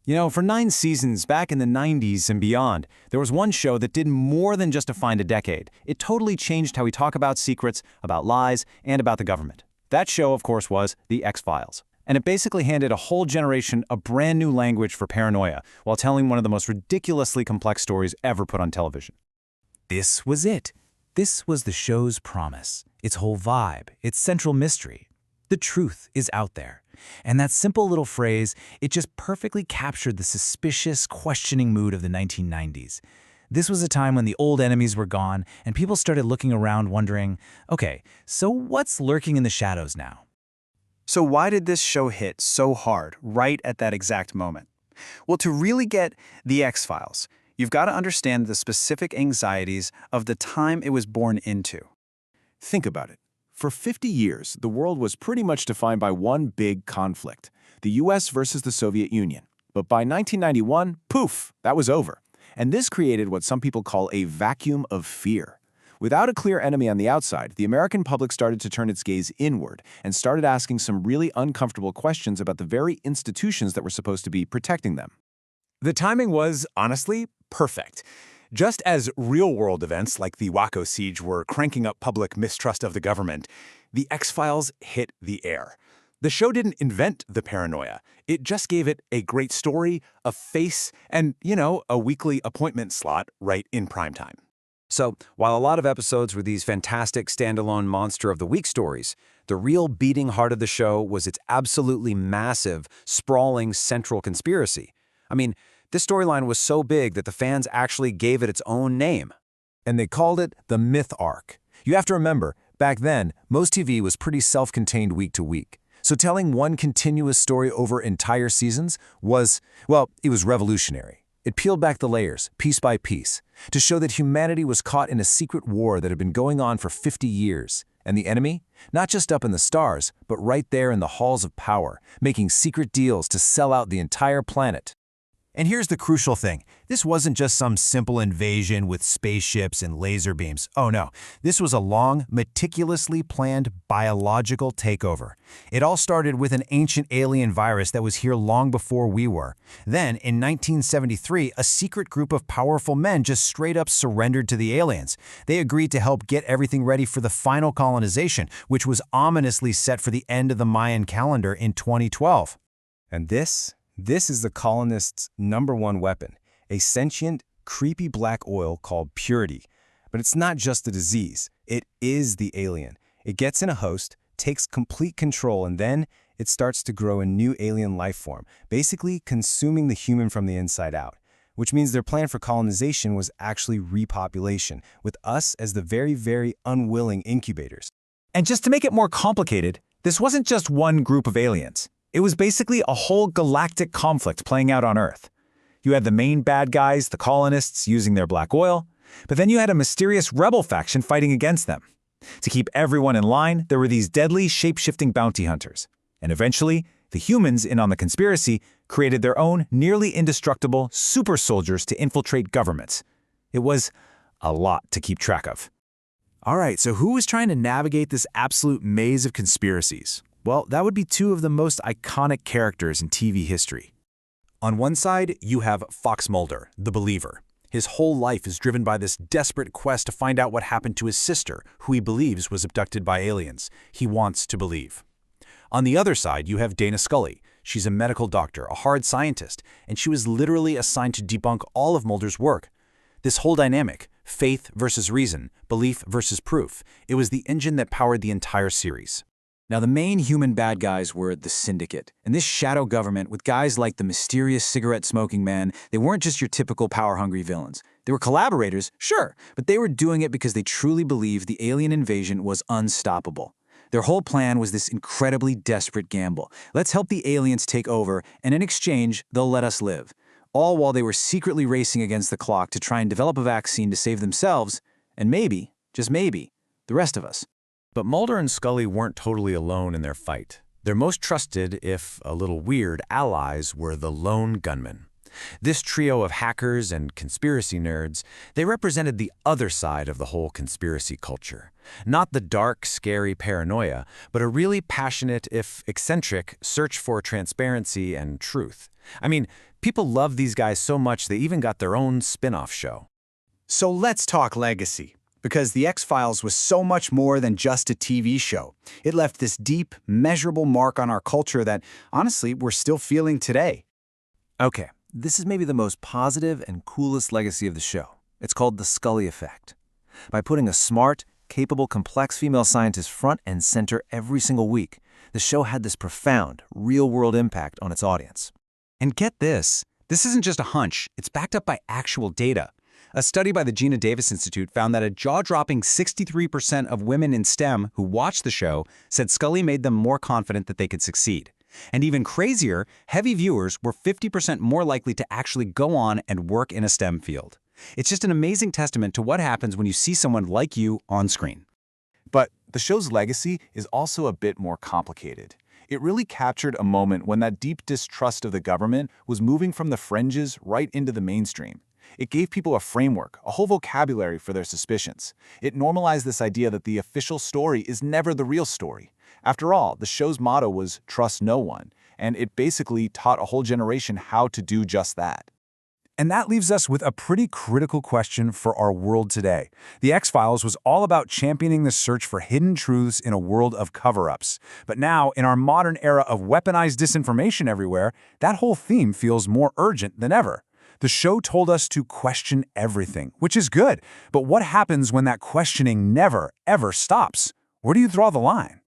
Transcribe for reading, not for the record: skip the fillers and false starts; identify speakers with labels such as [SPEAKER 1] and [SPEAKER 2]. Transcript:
[SPEAKER 1] You know, for 9 seasons back in the 90s and beyond, there was one show that did more than just define a decade. It totally changed how we talk about secrets, about lies, and about the government. That show, of course, was The X-Files. And it basically handed a whole generation a brand new language for paranoia while telling one of the most ridiculously complex stories ever put on television.
[SPEAKER 2] This was it. This was the show's promise, its whole vibe, its central mystery. The truth is out there. And that simple little phrase, it just perfectly captured the suspicious, questioning mood of the 1990s. This was a time when the old enemies were gone and people started looking around wondering, okay, so what's lurking in the shadows now?
[SPEAKER 3] So why did this show hit so hard right at that exact moment? Well, to really get The X-Files, you've got to understand the specific anxieties of the time it was born into.
[SPEAKER 4] Think about it. For 50 years, the world was pretty much defined by one big conflict, the US versus the Soviet Union. But by 1991, poof, that was over. And this created what some people call a vacuum of fear. Without a clear enemy on the outside, the American public started to turn its gaze inward and started asking some really uncomfortable questions about the very institutions that were supposed to be protecting them.
[SPEAKER 5] The timing was, honestly, perfect. Just as real-world events like the Waco siege were cranking up public mistrust of the government, The X-Files hit the air. The show didn't invent the paranoia. It just gave it a great story, a face, and, a weekly appointment slot right in primetime.
[SPEAKER 6] So, while a lot of episodes were these fantastic standalone Monster of the Week stories, the real beating heart of the show was its absolutely massive, sprawling central conspiracy. I mean, this storyline was so big that the fans actually gave it its own name.
[SPEAKER 2] And they called it the Myth Arc. You have to remember, back then, most TV was pretty self-contained week to week. So telling one continuous story over entire seasons was, well, it was revolutionary. It peeled back the layers, piece by piece, to show that humanity was caught in a secret war that had been going on for 50 years. And the enemy? Not just up in the stars, but right there in the halls of power, making secret deals to sell out the entire planet.
[SPEAKER 7] And here's the crucial thing. This wasn't just some simple invasion with spaceships and laser beams. Oh no, this was a long, meticulously planned biological takeover. It all started with an ancient alien virus that was here long before we were. Then, in 1973, a secret group of powerful men just straight up surrendered to the aliens. They agreed to help get everything ready for the final colonization, which was ominously set for the end of the Mayan calendar in 2012.
[SPEAKER 2] And this is the colonists' #1 weapon, a sentient, creepy black oil called purity. But it's not just a disease, it is the alien. It gets in a host, takes complete control, and then it starts to grow a new alien life form, basically consuming the human from the inside out. Which means their plan for colonization was actually repopulation, with us as the very, very unwilling incubators.
[SPEAKER 1] And just to make it more complicated, this wasn't just one group of aliens. It was basically a whole galactic conflict playing out on Earth. You had the main bad guys, the colonists, using their black oil, but then you had a mysterious rebel faction fighting against them. To keep everyone in line, there were these deadly, shape-shifting bounty hunters. And eventually, the humans in on the conspiracy created their own nearly indestructible super soldiers to infiltrate governments. It was a lot to keep track of.
[SPEAKER 7] All right, so who was trying to navigate this absolute maze of conspiracies? Well, that would be two of the most iconic characters in TV history.
[SPEAKER 5] On one side, you have Fox Mulder, the believer. His whole life is driven by this desperate quest to find out what happened to his sister, who he believes was abducted by aliens. He wants to believe. On the other side, you have Dana Scully. She's a medical doctor, a hard scientist, and she was literally assigned to debunk all of Mulder's work. This whole dynamic, faith versus reason, belief versus proof, it was the engine that powered the entire series.
[SPEAKER 1] Now, the main human bad guys were the Syndicate, and this shadow government with guys like the mysterious cigarette-smoking man. They weren't just your typical power-hungry villains. They were collaborators, sure, but they were doing it because they truly believed the alien invasion was unstoppable. Their whole plan was this incredibly desperate gamble. Let's help the aliens take over, and in exchange, they'll let us live. All while they were secretly racing against the clock to try and develop a vaccine to save themselves, and maybe, just maybe, the rest of us.
[SPEAKER 2] But Mulder and Scully weren't totally alone in their fight. Their most trusted, if a little weird, allies were the lone gunmen. This trio of hackers and conspiracy nerds, they represented the other side of the whole conspiracy culture. Not the dark, scary paranoia, but a really passionate, if eccentric, search for transparency and truth. I mean,
[SPEAKER 5] People love these guys so much they even got their own spin-off show.
[SPEAKER 3] So let's talk legacy, because The X-Files was so much more than just a TV show. It left this deep, measurable mark on our culture that, honestly, we're still feeling today.
[SPEAKER 2] Okay, this is maybe the most positive and coolest legacy of the show. It's called the Scully effect. By putting a smart, capable, complex female scientist front and center every single week, the show had this profound, real-world impact on its audience.
[SPEAKER 1] And get this isn't just a hunch, it's backed up by actual data. A study by the Gina Davis Institute found that a jaw-dropping 63% of women in STEM who watched the show said Scully made them more confident that they could succeed. And even crazier, heavy viewers were 50% more likely to actually go on and work in a STEM field. It's just an amazing testament to what happens when you see someone like you on screen.
[SPEAKER 4] But the show's legacy is also a bit more complicated. It really captured a moment when that deep distrust of the government was moving from the fringes right into the mainstream. It gave people a framework, a whole vocabulary for their suspicions. It normalized this idea that the official story is never the real story. After all, the show's motto was "Trust no one," and it basically taught a whole generation how to do just that.
[SPEAKER 2] And that leaves us with a pretty critical question for our world today. The X-Files was all about championing the search for hidden truths in a world of cover-ups. But now, in our modern era of weaponized disinformation everywhere, that whole theme feels more urgent than ever. The show told us to question everything, which is good. But what happens when that questioning never, ever stops? Where do you draw the line?